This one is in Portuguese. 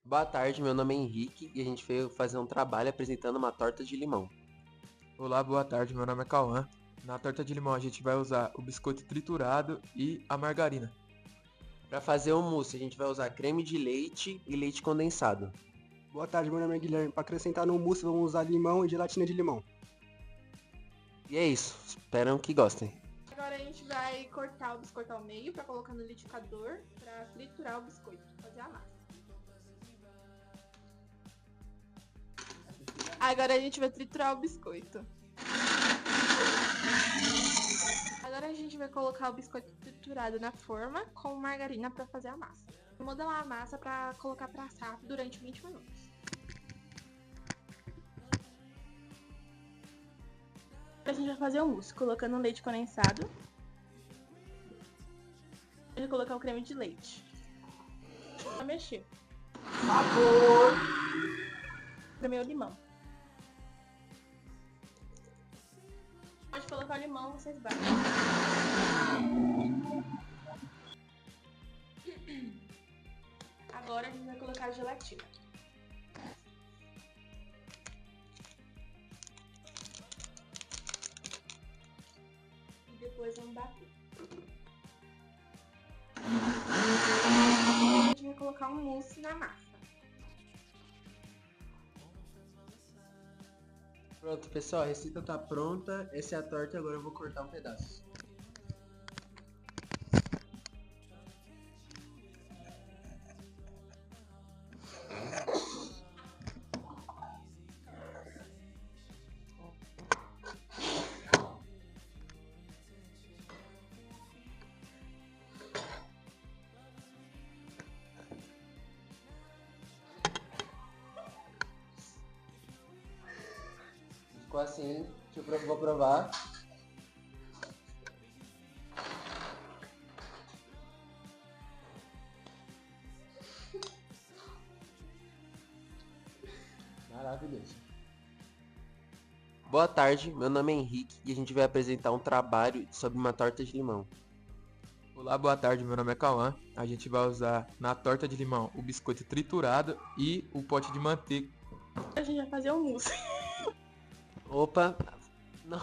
Boa tarde, meu nome é Henrique e a gente veio fazer um trabalho apresentando uma torta de limão. Olá, boa tarde, meu nome é Cauã. Na torta de limão a gente vai usar o biscoito triturado e a margarina. Para fazer o mousse, a gente vai usar creme de leite e leite condensado. Boa tarde, meu nome é Guilherme. Para acrescentar no mousse, vamos usar limão e gelatina de limão. E é isso, espero que gostem. Agora a gente vai cortar o biscoito ao meio para colocar no liquidificador para triturar o biscoito, fazer a massa. Agora a gente vai triturar o biscoito. Agora a gente vai colocar o biscoito triturado na forma com margarina para fazer a massa. Modelar a massa para colocar para assar durante 20 minutos. A gente vai fazer o mousse, colocando leite condensado. A gente vai colocar o creme de leite. Pra mexer. Espremer o limão. Pode colocar o limão, vocês batem. Agora a gente vai colocar a gelatina. E depois vamos bater. A gente vai colocar um mousse na massa. Pronto, pessoal, a receita tá pronta. Essa é a torta e agora eu vou cortar um pedaço. Ficou assim, vou provar. Maravilhoso. Boa tarde, meu nome é Henrique e a gente vai apresentar um trabalho sobre uma torta de limão. Olá, boa tarde, meu nome é Cauã. A gente vai usar na torta de limão o biscoito triturado e o pote de manteiga. A gente vai fazer o mousse. Opa, não.